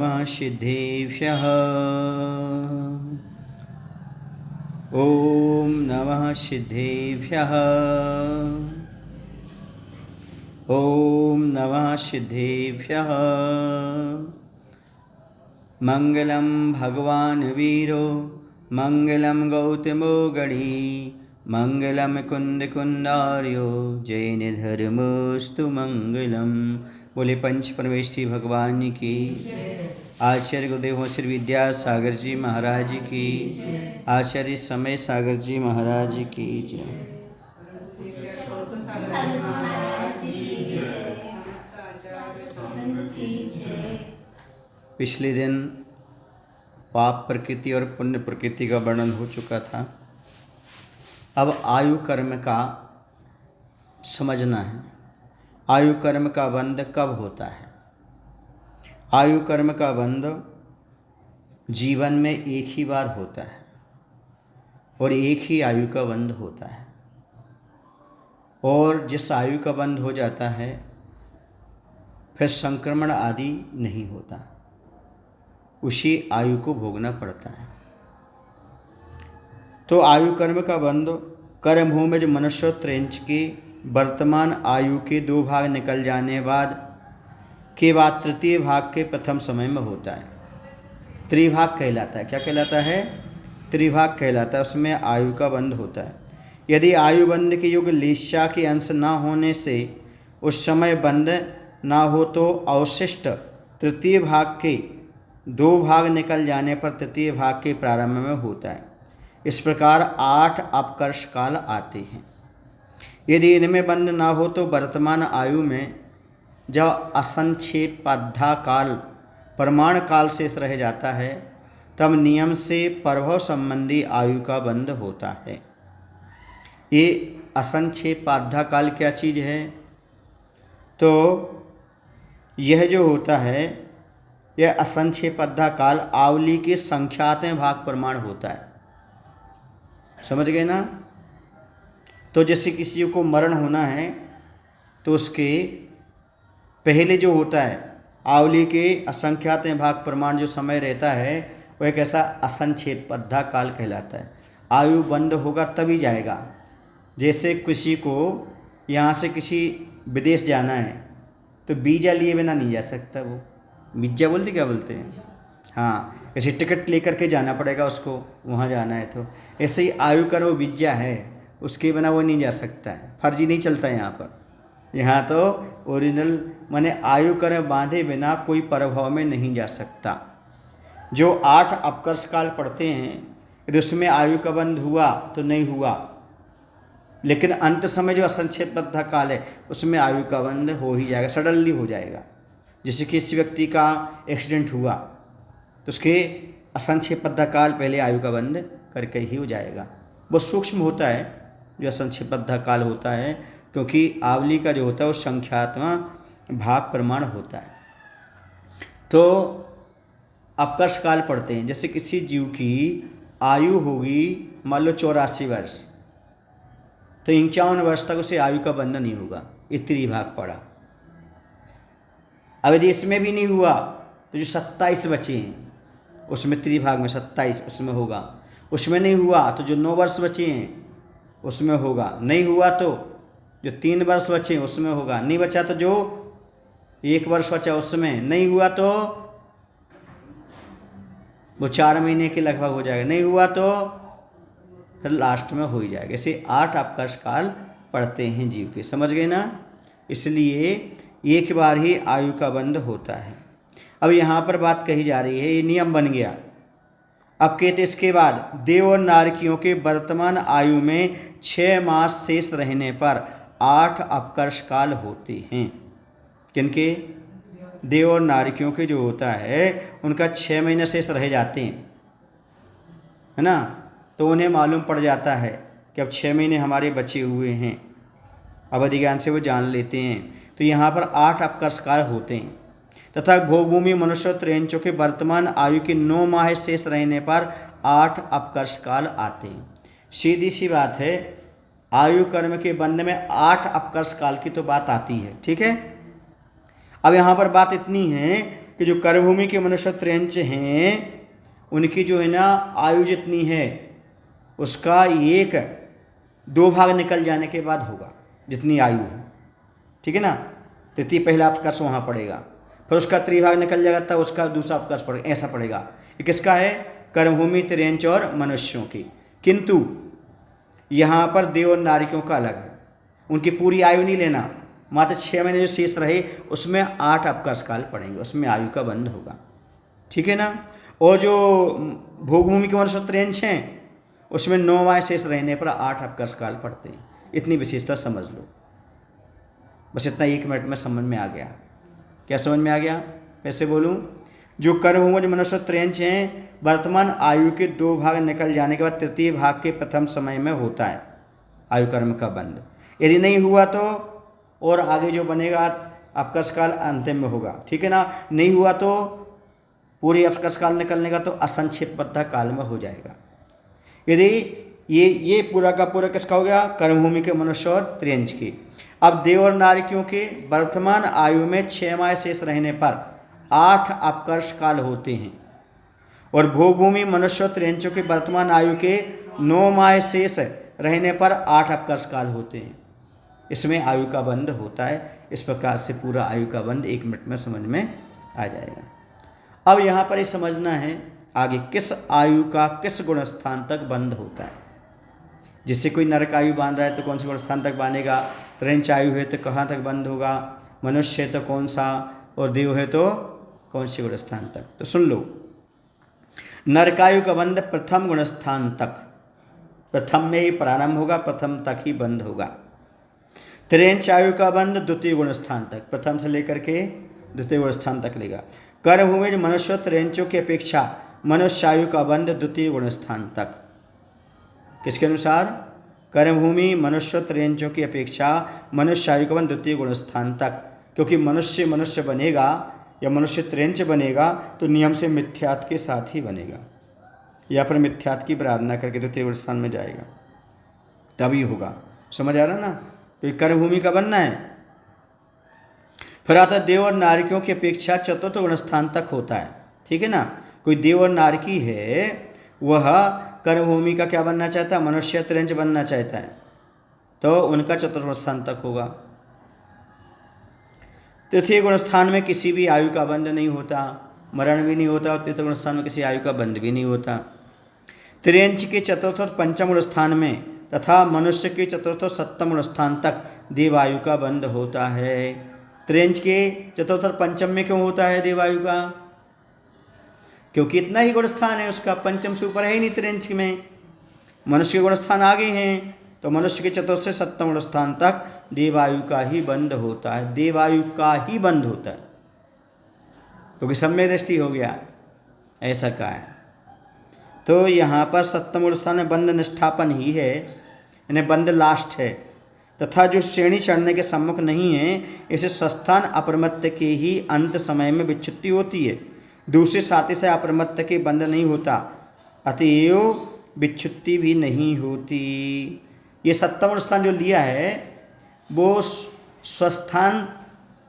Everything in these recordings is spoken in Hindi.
नमः सिद्धेभ्यः। ॐ नमः सिद्धेभ्यः। ॐ नमः सिद्धेभ्यः। मंगलम भगवान वीरो मंगलम गौतमो गणी मंगलम कुंद कुंडार्यो जैन धर्मस्तु मंगलम। बोले पंच परमेष्ठी भगवान की, आचार्य गुरुदेव श्री विद्यासागर जी महाराज की, आचार्य समय सागर जी महाराज की जय। पिछले दिन पाप प्रकृति और पुण्य प्रकृति का वर्णन हो चुका था। अब आयु कर्म का समझना है। आयु कर्म का बंध कब होता है? आयु कर्म का बंध जीवन में एक ही बार होता है और एक ही आयु का बंध होता है। और जिस आयु का बंध हो जाता है फिर संक्रमण आदि नहीं होता, उसी आयु को भोगना पड़ता है। तो आयु कर्म का बंध कर्मभूमि जो मनुष्य त्रेंच की वर्तमान आयु के 2 भाग निकल जाने के बाद तृतीय भाग के प्रथम समय में होता है। त्रिभाग कहलाता है। क्या कहलाता है? त्रिभाग कहलाता है। उसमें आयु का बंध होता है। यदि आयु बंध के युग लीशा के अंश न होने से उस समय बंध ना हो तो अवशिष्ट तृतीय भाग के 2 भाग निकल जाने पर तृतीय भाग के प्रारंभ में होता है। इस प्रकार 8 अपकर्ष काल आते हैं। यदि इनमें बंध ना हो तो वर्तमान आयु में जब असंक्षेपाध्या काल प्रमाण काल शेष रह जाता है तब नियम से प्रभव संबंधी आयु का बंध होता है। ये असंक्षेपाध्या काल क्या चीज़ है? तो यह जो होता है यह असंक्षेपाध्या काल आवली के संख्यातें भाग प्रमाण होता है। समझ गए ना? तो जैसे किसी को मरण होना है तो उसके पहले जो होता है आवली के असंख्यातें भाग प्रमाण जो समय रहता है वह एक ऐसा असंक्षेपाध्या काल कहलाता है। आयु बंद होगा तभी जाएगा। जैसे किसी को यहाँ से किसी विदेश जाना है तो वीज़ा लिए बिना नहीं जा सकता। वो वीज़ा बोलते क्या बोलते हैं? हाँ, ऐसे टिकट लेकर के जाना पड़ेगा उसको, वहाँ जाना है। तो ऐसे ही आयु का वो वीज़ा है, उसके बिना वो नहीं जा सकता है। फर्जी नहीं चलता है यहाँ पर। यहाँ तो ओरिजिनल माने आयु कर बांधे बिना कोई प्रभाव में नहीं जा सकता। जो 8 अपकर्ष काल पढ़ते हैं यदि उसमें आयु का बंध हुआ तो नहीं हुआ, लेकिन अंत समय जो असंक्षेपाध्या काल है उसमें आयु का बंध हो ही जाएगा, सडनली हो जाएगा। जैसे किसी व्यक्ति का एक्सीडेंट हुआ तो उसके असंक्षेपाध्या काल पहले आयु का बंध करके ही हो जाएगा। वो सूक्ष्म होता है जो असंक्षेपाध्या काल होता है, क्योंकि आवली का जो होता है वो संख्यात्मक भाग प्रमाण होता है। तो अपकर्ष काल पढ़ते हैं। जैसे किसी जीव की आयु होगी मान लो 84 वर्ष, तो 51 वर्ष तक उसे आयु का बंधन नहीं होगा। ये त्रिभाग पड़ा। अब यदि इसमें भी नहीं हुआ तो जो 27 बचे हैं उसमें त्रिभाग में 27 उसमें होगा। उसमें नहीं हुआ तो जो 9 वर्ष बचे हैं उसमें होगा। नहीं हुआ तो जो 3 वर्ष बचे हैं उसमें होगा। नहीं बचा तो जो 1 वर्ष बचा उसमें। नहीं हुआ तो वो 4 महीने के लगभग हो जाएगा। नहीं हुआ तो फिर लास्ट में हो ही जाएगा। ऐसे 8 अपकर्ष काल पढ़ते हैं जीव के। समझ गए ना? इसलिए एक बार ही आयु का बंध होता है। अब यहाँ पर बात कही जा रही है, ये नियम बन गया। अब कहते इसके बाद देव और नारकियों के वर्तमान आयु में 6 मास शेष रहने पर 8 अपकर्ष काल होते हैं। किनके? देव और नारकियों के जो होता है उनका 6 महीने शेष रह जाते हैं, है ना? तो उन्हें मालूम पड़ जाता है कि अब 6 महीने हमारे बचे हुए हैं। अवधि ज्ञान से वो जान लेते हैं। तो यहाँ पर 8 अपकर्ष काल होते हैं। तथा भोगभूमि मनुष्य त्रेंचों के वर्तमान आयु के 9 माह शेष रहने पर 8 अपकर्ष काल आते हैं। सीधी सी बात है, आयु कर्म के बंध में 8 अपकर्ष काल की तो बात आती है। ठीक है। अब यहाँ पर बात इतनी है कि जो कर्मभूमि के मनुष्य त्रेंच हैं उनकी जो है ना आयु जितनी है उसका एक दो भाग निकल जाने के बाद होगा जितनी आयु है, ठीक है ना। तृतीय पहला अवकाश वहाँ पड़ेगा, फिर उसका त्रिभाग निकल जाएगा तब उसका दूसरा अवकाश पड़ेगा, ऐसा पड़ेगा। ये किसका है? कर्मभूमि त्रेंच और मनुष्यों की। किंतु यहाँ पर देव और नारिकों का अलग है, उनकी पूरी आयु नहीं लेना, मात्र 6 महीने जो शेष रहे उसमें 8 अवकाश काल पड़ेंगे, उसमें आयु का बंध होगा, ठीक है ना। और जो भोगभूमि के मनुष्य त्रेंच हैं उसमें 9 माह शेष रहने पर 8 अवकाश काल पड़ते हैं। इतनी विशेषता समझ लो, बस इतना 1 मिनट में समझ में आ गया। क्या समझ में आ गया? कैसे बोलूँ? जो कर्मभूमि मनुष्य त्रेंच हैं वर्तमान आयु के 2 भाग निकल जाने के बाद तृतीय भाग के प्रथम समय में होता है आयु कर्म का बंध। यदि नहीं हुआ तो और आगे जो बनेगा अवकाश काल अंतिम में होगा, ठीक है ना। नहीं हुआ तो पूरी अवकाश काल निकलने का तो असंक्षिप्त काल में हो जाएगा। यदि ये पूरा का पूरा किसका हो गया? कर्मभूमि के मनुष्य और त्रेंच की। अब देव और नारिकों के वर्तमान आयु में 6 माह शेष रहने पर 8 अपकर्ष काल होते हैं और भोगभूमि मनुष्य और त्रेंचों के वर्तमान आयु के 9 माह शेष रहने पर 8 अपकर्ष काल होते हैं। इसमें आयु का बंध होता है। इस प्रकार से पूरा आयु का बंध 1 मिनट में समझ में आ जाएगा। अब यहाँ पर ये समझना है आगे किस आयु का किस गुण स्थान तक बंध होता है। जिससे कोई नरक आयु बांध रहा है तो कौन से गुण स्थान तक बांधेगा, त्रेंच आयु है तो कहाँ तक बंद होगा, मनुष्य है तो कौन सा, और देव है तो कौन से गुण स्थान तक। तो सुन लो, नरकायु का बंध प्रथम गुण स्थान तक, प्रथम में ही प्रारंभ होगा, प्रथम तक ही बंद होगा। त्रेंच आयु का बंध द्वितीय गुण स्थान तक, प्रथम से लेकर के द्वितीय गुण स्थान तक लेगा। कर्मभूमि मनुष्य त्रेंचों की अपेक्षा मनुष्य आयु का बंध द्वितीय गुण स्थान तक। किसके अनुसार? कर्मभूमि मनुष्य त्रेंचों की अपेक्षा मनुष्य आयु का बंध द्वितीय गुण स्थान तक, क्योंकि मनुष्य मनुष्य बनेगा या मनुष्य त्रेंच बनेगा तो नियम से मिथ्यात्व के साथ ही बनेगा, या फिर मिथ्यात्व की प्रार्थना करके द्वितीय गुण स्थान में जाएगा, तभी होगा। समझ आ रहा ना? तो ये कर्मभूमि का बनना है। फिर आता है देव और नारिकों की अपेक्षा चतुर्थ गुण स्थान तक होता है, ठीक है ना। कोई देव और नारकी है वह कर्मभूमि का क्या बनना चाहता है? मनुष्य त्रेंच बनना चाहता है, तो उनका चतुर्थ गुण स्थान तक होगा। तृतीय गुण स्थान में किसी भी आयु का बंध नहीं होता, मरण भी नहीं होता, और तृतीय गुण स्थान में किसी आयु का बंध भी नहीं होता। त्रेंच के चतुर्थ और पंचम गुण स्थान में तथा मनुष्य के चतुर्थ और सप्तम गुण स्थान तक देवायु का बंध होता है। त्रेंच के चतुर्थ और पंचम में क्यों होता है देवायु का? क्योंकि इतना ही गुण स्थान है उसका, पंचम से ऊपर है ही नहीं त्रेंच में। मनुष्य के गुण स्थान आगे हैं, तो मनुष्य के चतुर्थ से सप्तम गुण स्थान तक देवायु का ही बंध होता है, देवायु का ही बंध होता है, क्योंकि सम्यक दृष्टि हो गया, ऐसा कहा है। तो यहाँ पर सप्तम गुण स्थान में बंध निष्ठापन ही है, यानी बंध लास्ट है, तथा जो श्रेणी चढ़ने के सम्मुख नहीं है इसे स्वस्थान अप्रमत्त के ही अंत समय में विच्छुत्ति होती है। दूसरे साथी से अप्रमत्त के बंध नहीं होता, अतएव विच्छुत्ति भी नहीं होती। ये सप्तम स्थान जो लिया है वो स्वस्थान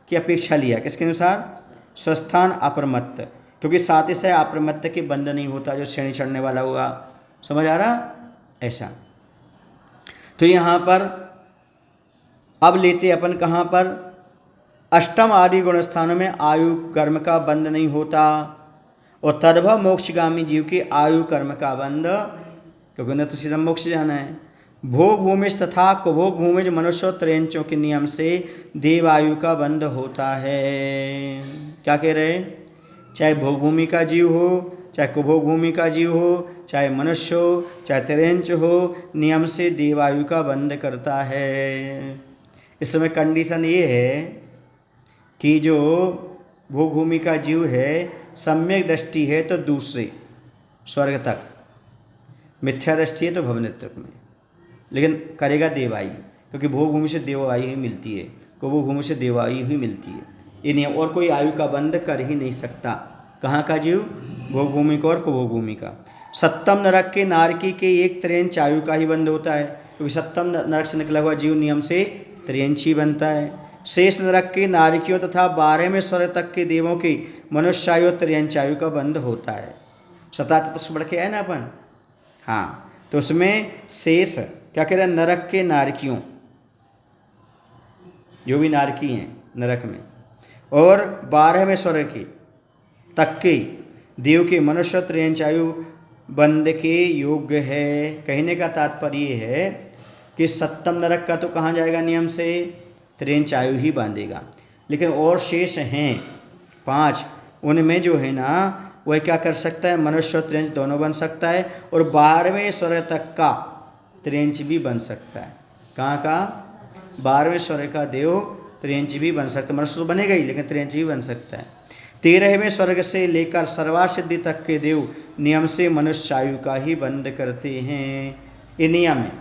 की अपेक्षा लिया, किसके अनुसार? स्वस्थान अप्रमत्त, क्योंकि साथी से अप्रमत्त के बंध नहीं होता जो श्रेणी चढ़ने वाला होगा। समझ आ रहा? ऐसा। तो यहाँ पर अब लेते अपन कहाँ पर? अष्टम आदि गुण स्थानों में आयु कर्म का बंध नहीं होता, और तद्भव मोक्षगामी जीव के आयु कर्म का बंध, क्योंकि उन्हें तो सीधा मोक्ष जाना है। भोग भूमि तथा कुभोग भूमि मनुष्य त्रेंचों के नियम से देवायु का बंध होता है। क्या कह रहे? चाहे भोग भूमि का जीव हो, चाहे कुभोग भूमि का जीव हो, चाहे मनुष्य हो, चाहे त्रेंच हो, नियम से देवायु का बंध करता है। इस समय कंडीशन ये है कि जो भोग भूमि का जीव है सम्यक दृष्टि है तो दूसरे स्वर्ग तक, मिथ्या दृष्टि है तो भवनित्र में, लेकिन करेगा देवायु, क्योंकि भोग भूमि से देवायु ही मिलती है, कुभोग भूमि से देवायु ही मिलती है। ये नहीं, और कोई आयु का बंध कर ही नहीं सकता। कहाँ का जीव? भोग भूमि का और कुभोग भूमि का। सप्तम नरक के नारकी के एक त्रेंच आयु का ही बंध होता है, क्योंकि सप्तम नरक से निकला हुआ जीव नियम से त्रेंच ही बनता है। शेष नरक के नारिकियों तथा 12वें स्वर्ग तक के देवों की मनुष्यायु और त्रियंचायु का बंध होता है। शतार चतुष्क बढ़ के आए ना अपन, हाँ, तो उसमें शेष क्या कह रहे हैं, नरक के नारकियों, जो भी नारकी हैं नरक में, और 12वें स्वर्ग की तक के देव के मनुष्य त्रियंचायु बंध के योग्य है। कहने का तात्पर्य है कि सप्तम नरक का तो कहाँ जाएगा नियम से, त्रियंचायु ही बांधेगा, लेकिन और शेष हैं 5, उनमें जो है ना वह क्या कर सकता है, मनुष्य और त्रियंच दोनों बन सकता है, और 12वें स्वर्ग तक का त्रियंच भी बन सकता है। कहाँ का, 12वें स्वर्ग का देव त्रियंच भी बन सकता है, मनुष्य तो बनेगा ही लेकिन त्रियंच भी बन सकता है। 13वें स्वर्ग से लेकर सर्वासिद्धि तक के देव नियम से मनुष्यायु का ही बंद करते हैं। ये नियम है,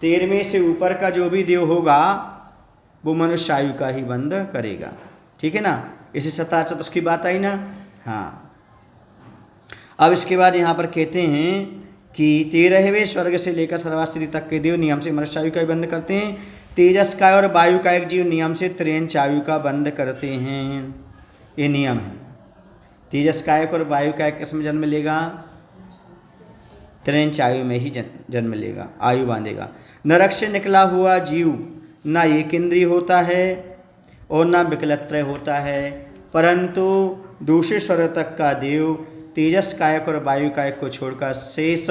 13वें से ऊपर का जो भी देव होगा वो मनुष्यायु का ही बंद करेगा, ठीक है ना। इसी सतार चतुष्क की बात आई ना, हाँ। अब इसके बाद यहाँ पर कहते हैं कि 13वें स्वर्ग से लेकर सर्वास्थिति तक के देव नियम से मनुष्यायु का ही बंद करते हैं। तेजस काय और वायु का एक जीव नियम से त्रियंचायु का बंद करते हैं, ये नियम है। तेजस कायक और वायु कायक किस में जन्म लेगा, त्रियंचायु में ही जन्म लेगा, आयु बांधेगा। नरक से निकला हुआ जीव ना एक इंद्रिय होता है और ना विकलत्रय होता है, परंतु दूसरे स्वर्ग तक का देव तेजस कायक और वायु कायक को छोड़कर शेष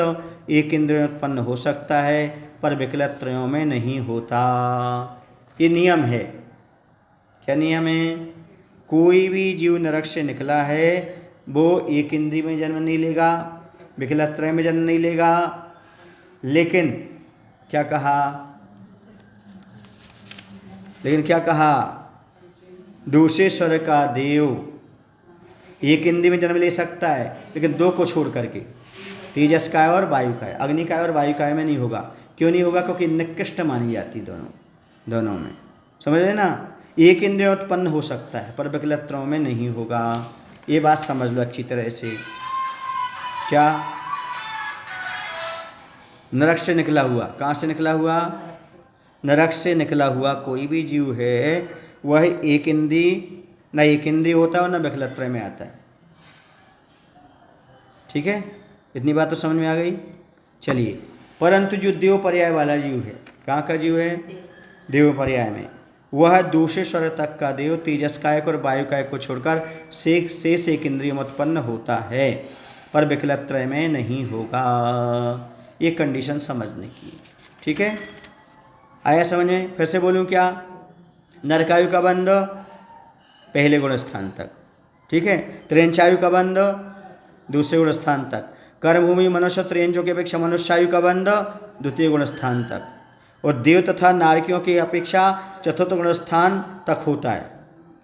एक इंद्रिय उत्पन्न हो सकता है, पर विकलत्रयों में नहीं होता। ये नियम है। क्या नियम है, कोई भी जीव नरक से निकला है वो एक इंद्रिय में जन्म नहीं लेगा, विकलत्रय में जन्म नहीं लेगा, लेकिन क्या कहा, दूसरे स्वर्ग का देव एक इंद्रिय में जन्म ले सकता है, लेकिन 2 को छोड़ करके, तेजस काय और वायु काय, अग्नि काय और वायु काय में नहीं होगा। क्यों नहीं होगा, क्योंकि निकृष्ट मानी जाती दोनों में, समझ रहे ना। एक इंद्रिय उत्पन्न हो सकता है पर विकलत्रों में नहीं होगा, ये बात समझ लो अच्छी तरह से। क्या, नरक से निकला हुआ, कहाँ से निकला हुआ, नरक से निकला हुआ कोई भी जीव है वह एक इंद्रिय, न एक इंद्रिय होता है और न विकलत्रय में आता है, ठीक है। इतनी बात तो समझ में आ गई। चलिए, परंतु जो देव पर्याय वाला जीव है, कहाँ का जीव है, देव पर्याय में, वह दूसरे स्वर्ग तक का देव तेजस कायक और वायु कायक को छोड़कर शेष एक इंद्रिय में उत्पन्न होता है, पर विकलत्रय में नहीं होगा। ये कंडीशन समझने की, ठीक है। आया समझ में, फिर से बोलूँ क्या, नरकायु का बंध पहले गुण स्थान तक, ठीक है। त्रियंचायु का बंध दूसरे गुण स्थान तक, कर्मभूमि मनुष्य त्रियंचों की अपेक्षा मनुष्यायु का बंध द्वितीय गुण स्थान तक, और देव तथा नारकियों की अपेक्षा चतुर्थ गुण स्थान तक होता है,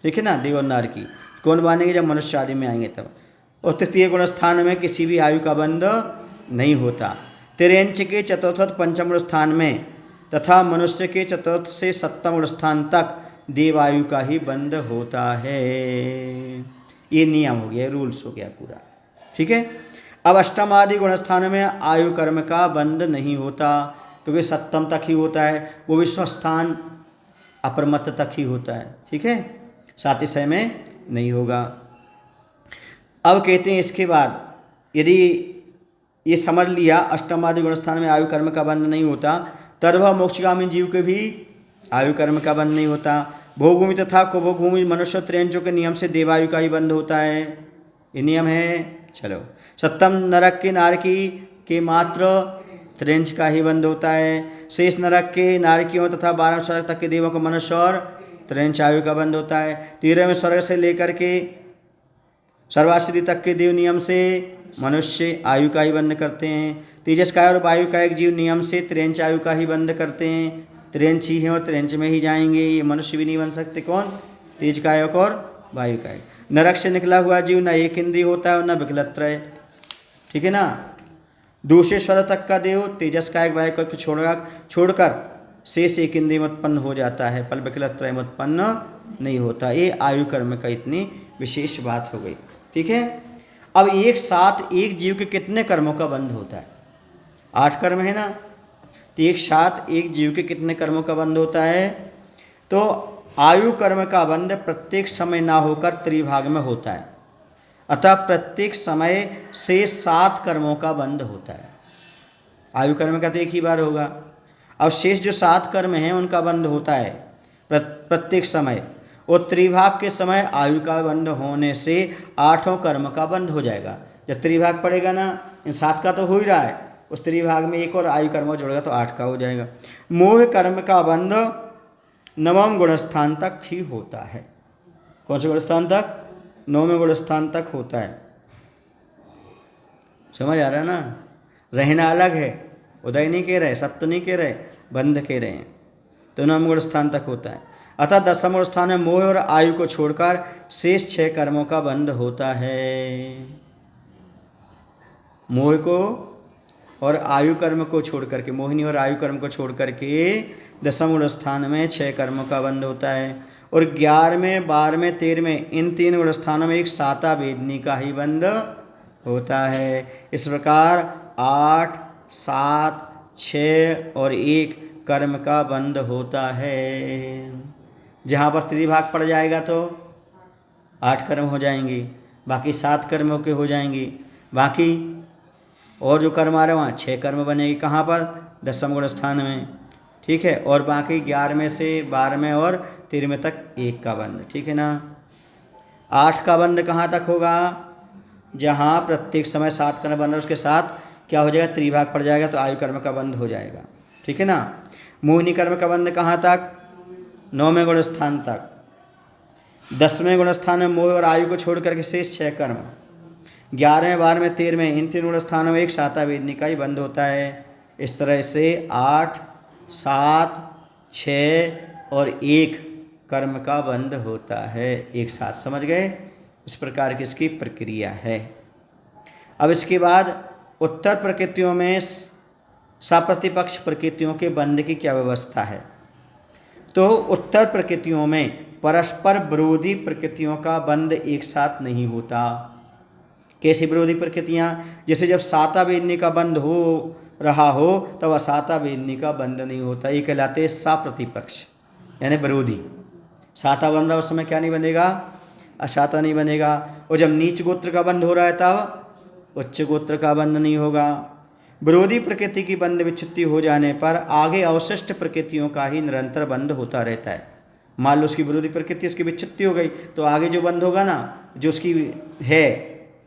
ठीक है ना। देव और नारकी कौन बांधेंगे, जब मनुष्य आदि में आएंगे तब। और तृतीय गुण स्थान में किसी भी आयु का बंध नहीं होता। त्रियंच के चतुर्थ और पंचम गुण स्थान में तथा मनुष्य के चतुर्थ से सप्तम गुण स्थान तक देवायु का ही बंध होता है। ये नियम हो गया, रूल्स हो गया पूरा, ठीक है। अब अष्टम आदि गुण स्थान में आयु कर्म का बंध नहीं होता, क्योंकि सप्तम तक ही होता है, वो भी स्वस्थान अपरमत्त तक ही होता है, ठीक है, सातिशय में नहीं होगा। अब कहते हैं इसके बाद, यदि ये समझ लिया अष्टम आदि गुण स्थान में आयु कर्म का बंध नहीं होता, तद्भव मोक्षगामी जीव के भी आयु कर्म का बंध नहीं होता। भोगभूमि तथा कुभोगभूमि मनुष्य त्रियंचों के नियम से देवायु का ही बंध होता है, ये नियम है। चलो, सप्तम नरक के नारकी के मात्र त्रियंच का ही बंध होता है। शेष नरक के नारकियों तथा 12वें स्वर्ग तक के देवों को मनुष्य और त्रियंच आयु का बंध होता है। 13वें स्वर्ग से लेकर के सर्वासिद्धि तक के देव नियम से मनुष्य आयु का ही बंध करते हैं। तेजस काय और वायु का एक जीव नियम से त्रियंच आयु का ही बंध करते हैं। त्रियंच ही हैं और त्रियंच में ही जाएंगे, ये मनुष्य भी नहीं बन सकते। कौन, तेज कायक और वायु कायक। नरक से निकला हुआ जीव न एक इंद्रिय होता है और न विकलत्रय, ठीक है ना। दूसरे स्वर्ग तक का देव तेजस कायक वायु कायक छोड़कर शेष एक इंद्रिय में उत्पन्न हो जाता है, पर विकलत्रय में उत्पन्न नहीं होता। ये आयु कर्म का इतनी विशेष बात हो गई, ठीक है। अब एक साथ एक जीव के कितने कर्मों का बंध होता है, 8 कर्म है ना, तो एक साथ एक जीव के कितने कर्मों का बंध होता है, तो आयु कर्म का बंध प्रत्येक समय ना होकर त्रिभाग में होता है, अतः प्रत्येक समय से 7 कर्मों का बंध होता है। आयु कर्म का तो एक ही बार होगा, अब शेष जो 7 कर्म हैं उनका बंध होता है प्रत्येक समय, और त्रिभाग के समय आयु का बंध होने से 8 कर्म का बंध हो जाएगा। जब त्रिभाग पड़ेगा ना, इन 7 का तो हो ही रहा है, उस त्रिभाग में एक और आयु कर्म जोड़ेगा तो 8 का हो जाएगा। मोह कर्म का बंध 9वें गुणस्थान तक ही होता है। कौन से गुणस्थान तक? 9वें गुणस्थान तक होता है। समझ आ रहा है ना? रहना अलग है, उदय नहीं कह रहे, सत्य नहीं कह रहे, बंध कह रहे हैं। तो 9वें गुणस्थान तक होता है। अतः 10वें गुणस्थान में मोह और आयु को छोड़कर शेष 6 कर्मों का बंध होता है। मोह को और आयु कर्म को छोड़ करके, मोहिनी और आयु कर्म को छोड़ करके 10वें गुणस्थान में 6 कर्मों का बंध होता है। और 11वें, 12वें, 13वें इन 3 गुणस्थानों में एक साता वेदनी का ही बंध होता है। इस प्रकार 8, 7, 6 और 1 कर्म का बंध होता है। जहाँ पर त्रिभाग पड़ जाएगा तो 8 कर्म हो जाएंगी, बाकी 7 कर्मों के हो जाएंगी, बाकी और जो कर्म आ रहे वहाँ 6 कर्म बनेगी। कहाँ पर? 10वें गुणस्थान में, ठीक है। और बाकी 11वें से 12वें और 13वें तक 1 का बंध, ठीक है ना। 8 का बंध कहाँ तक होगा? जहाँ प्रत्येक समय 7 कर्म बन रहा है उसके साथ क्या हो जाएगा? त्रिभाग पड़ जाएगा तो आयु कर्म का बंध हो जाएगा, ठीक है ना। मोहिनी कर्म का बंध कहाँ तक? 9वें गुणस्थान तक। 10वें गुणस्थान में मोह और आयु को छोड़ करके शेष 6 कर्म। 11वें, 12वें, 13वें इन 3 गुणस्थानों में एक साता वेदनी का ही बंध होता है। इस तरह से 8, 7, 6 और 1 कर्म का बंध होता है एक साथ। समझ गए? इस प्रकार की इसकी प्रक्रिया है। अब इसके बाद उत्तर प्रकृतियों में सप्रतिपक्ष प्रकृतियों के बंध की क्या व्यवस्था है? तो उत्तर प्रकृतियों में परस्पर विरोधी प्रकृतियों का बंध एक साथ नहीं होता। कैसी विरोधी प्रकृतियाँ? जैसे जब साता वेदनी का बंध हो रहा हो तब असाता वेदनी का बंध नहीं होता। ये कहलाते हैं सप्रतिपक्ष, यानी विरोधी। साता बन रहा उस समय क्या नहीं बनेगा? असाता नहीं बनेगा। और जब नीच गोत्र का बंध हो रहा है तब उच्च गोत्र का बंध नहीं होगा। विरोधी प्रकृति की बंध विच्युति हो जाने पर आगे अवशिष्ट प्रकृतियों का ही निरंतर बंध होता रहता है। मान लो उसकी विरोधी प्रकृति, उसकी विच्युति हो गई तो आगे जो बंध होगा ना, जो उसकी है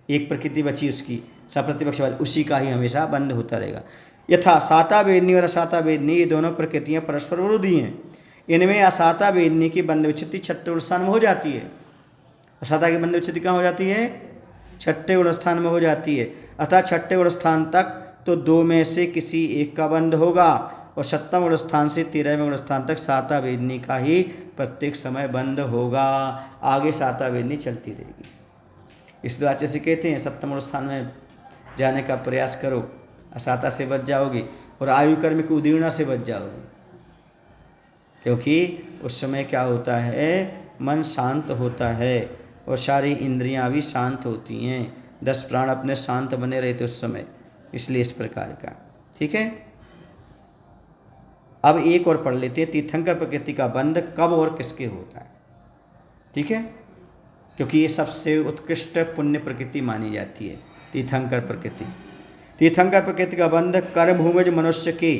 एक प्रकृति बची उसकी सप्रतिपक्ष वाली, उसी का ही हमेशा बंध होता रहेगा। यथा साता वेदनी और असाता वेदनी ये दोनों प्रकृतियाँ परस्पर विरोधी हैं। इनमें असाता वेदनी की बंध विच्युति 6ठे गुणस्थान में हो जाती है। असाता की बंध विच्युति कहाँ हो जाती है? 6ठे गुणस्थान में हो जाती है। अतः 6ठे गुणस्थान तक तो 2 में से किसी एक का बंध होगा और 7वें गुणस्थान से 13वें गुणस्थान तक साता वेदनी का ही प्रत्येक समय बंध होगा। आगे साता वेदनी चलती रहेगी। इस वाच्य से कहते हैं 7वें गुणस्थान में जाने का प्रयास करो, असाता से बच जाओगे और आयु कर्म की उदीर्णा से बच जाओगे। क्योंकि उस समय क्या होता है? मन शांत होता है और सारी इंद्रियां भी शांत होती हैं। 10 प्राण अपने शांत बने रहते उस समय, इसलिए इस प्रकार का, ठीक है। अब एक और पढ़ लेते हैं, तीर्थंकर प्रकृति का बंध कब और किसके होता है, ठीक है। क्योंकि ये सबसे उत्कृष्ट पुण्य प्रकृति मानी जाती है तीर्थंकर प्रकृति। तीर्थंकर प्रकृति का बंध कर्मभूमिज मनुष्य के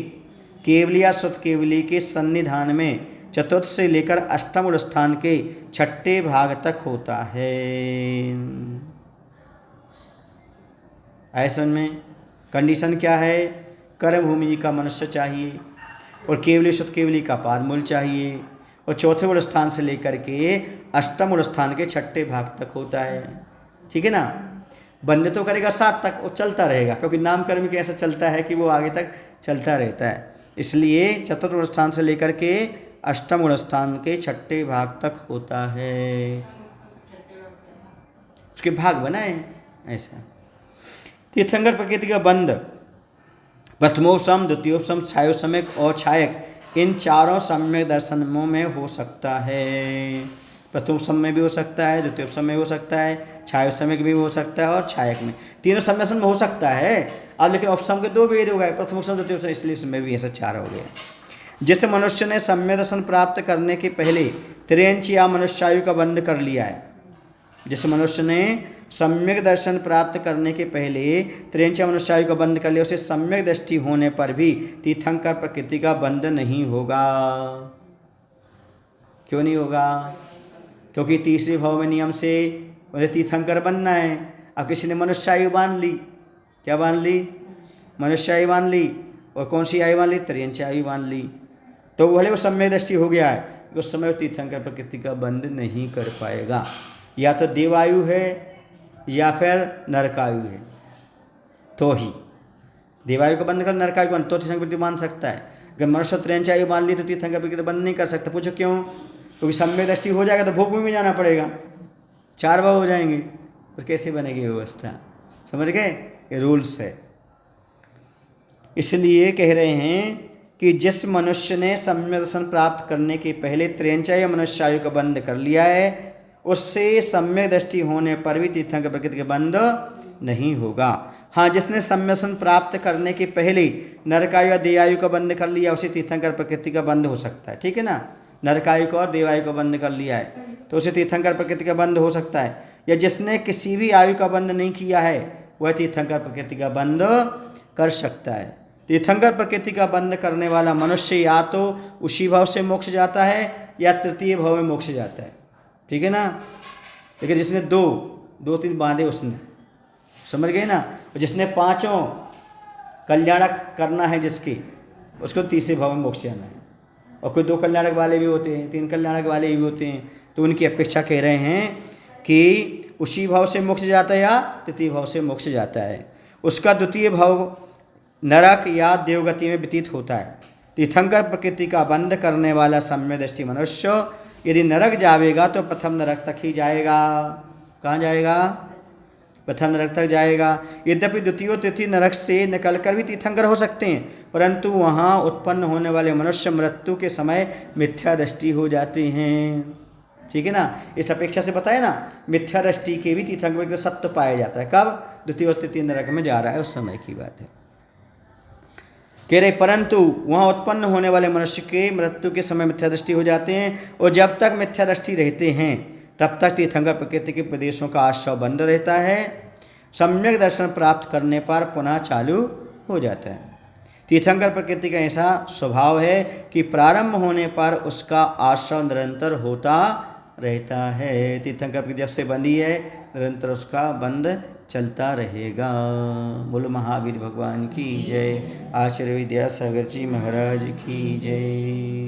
केवली या सत्केवली के सन्निधान में 4th से लेकर 8वें गुणस्थान के 6ठे भाग तक होता है। ऐसा में कंडीशन क्या है? कर्मभूमि का मनुष्य चाहिए और केवली सत्केवली का पादमूल चाहिए और 4थे गुणस्थान से लेकर के 8वें गुणस्थान के 6ठे भाग तक होता है, ठीक है ना। बंद तो करेगा 7 तक, वो चलता रहेगा क्योंकि नाम कर्म के ऐसा चलता है कि वो आगे तक चलता रहता है। इसलिए 4th गुणस्थान से लेकर के 8वें गुणस्थान के 6ठे भाग तक होता है। उसके भाग बनाए ऐसा। तीर्थंकर प्रकृति का बंध प्रथमोपम, द्वितीयोपम, छायोसम्यक और छायक इन 4 सम्यक दर्शनों में हो सकता है। प्रथमोपम में भी हो सकता है, द्वितीयोपम में हो सकता है, छायोसम्यक भी हो सकता है और छायक में, तीनों सम्यसन में हो सकता है। अब लेकिन उपसम के 2 भेद हो गए, प्रथमोपम, द्वितीयोपम, इसलिए इसमें भी ऐसा 4 हो गए। जिस मनुष्य ने सम्यक दर्शन प्राप्त करने के पहले त्रियंच या मनुष्यायु का बंध कर लिया है, जिस मनुष्य ने सम्यक दर्शन प्राप्त करने के पहले त्रियंच या मनुष्यायु का बंध कर लिया, उसे सम्यक दृष्टि होने पर भी तीर्थंकर प्रकृति का बंध नहीं होगा। क्यों नहीं होगा? क्योंकि तीसरे भाव में नियम से उन्हें तीर्थंकर बनना है। अब किसी ने मनुष्यायु बांध ली, क्या बांध ली? मनुष्यायु बांध ली। और कौन सी आयु बांध ली? त्रियंच आयु बांध ली। तो भले वो सम्यक दृष्टि हो गया है, उस समय वो तीर्थंकर प्रकृति का बंध नहीं कर पाएगा। या तो देवायु है या फिर नरकायु है, तो ही देवायु का बंध कर नरकायु का बंध तो तीर्थंकर प्रकृति बांध सकता है। अगर मनुष्य त्रियंच आयु बांध ली तो तीर्थंकर प्रकृति बंध नहीं कर सकता। पूछो क्यों? क्योंकि सम्यक दृष्टि हो जाएगा तो भोग में जाना पड़ेगा, 4 भाव हो जाएंगे, और कैसे बनेगी व्यवस्था? समझ गए? ये रूल्स है। इसलिए कह रहे हैं कि जिस मनुष्य ने सम्यक दर्शन प्राप्त करने के पहले त्रियंच या मनुष्यायु का बंध कर लिया है, उससे सम्यक दृष्टि होने पर भी तीर्थंकर प्रकृति का बंध नहीं होगा। हाँ, जिसने सम्यक दर्शन प्राप्त करने के पहले नरकायु या देवायु का बंध कर लिया, उसे तीर्थंकर प्रकृति का बंध हो सकता है। ठीक है ना? नरकायु को और देवायु का बंध कर लिया है तो उसे तीर्थंकर प्रकृति का बंध हो सकता है। या जिसने किसी भी आयु का बंध नहीं किया है, वह तीर्थंकर प्रकृति का बंध कर सकता है। तीर्थंकर प्रकृति का बंध करने वाला मनुष्य या तो उसी भाव से मोक्ष जाता है या तृतीय भाव में मोक्ष जाता है। ठीक है ना? लेकिन जिसने दो तीन बांधे उसने, समझ गए ना? और जिसने 5 कल्याणक करना है जिसकी, उसको तीसरे भाव में मोक्ष जाना है। और कोई 2 कल्याणक वाले भी होते हैं, 3 कल्याणक वाले भी होते हैं, तो उनकी अपेक्षा कह रहे हैं कि उसी भाव से मोक्ष जाता है या तृतीय भाव से मोक्ष जाता है। उसका द्वितीय भाव नरक या देवगति में व्यतीत होता है। तीर्थंकर प्रकृति का बंध करने वाला सम्यक दृष्टि मनुष्य यदि नरक जाएगा तो प्रथम नरक तक ही जाएगा। कहाँ जाएगा? प्रथम नरक तक जाएगा। यद्यपि द्वितीय और तृतीय नरक से निकलकर भी तीर्थंकर हो सकते हैं, परंतु वहाँ उत्पन्न होने वाले मनुष्य मृत्यु के समय मिथ्या दृष्टि हो जाते हैं। ठीक है ना? इस अपेक्षा से बताया ना, मिथ्या दृष्टि के भी तीर्थंकर का सत्य पाया जाता है। कब? द्वितीय और तृतीय नरक में जा रहा है, उस समय की बात है। कह रहे परंतु वहाँ उत्पन्न होने वाले मनुष्य के मृत्यु के समय मिथ्या दृष्टि हो जाते हैं, और जब तक मिथ्या दृष्टि रहते हैं तब तक तीर्थंकर प्रकृति के प्रदेशों का आश्रय बंद रहता है। सम्यक दर्शन प्राप्त करने पर पुनः चालू हो जाता है। तीर्थंकर प्रकृति का ऐसा स्वभाव है कि प्रारंभ होने पर उसका आश्रय निरंतर होता रहता है। तीर्थंकर प्रकृति जब से बंधी है, निरंतर उसका बंध चलता रहेगा। बोलो महावीर भगवान की जय। आचार्य विद्यासागर जी महाराज की जय।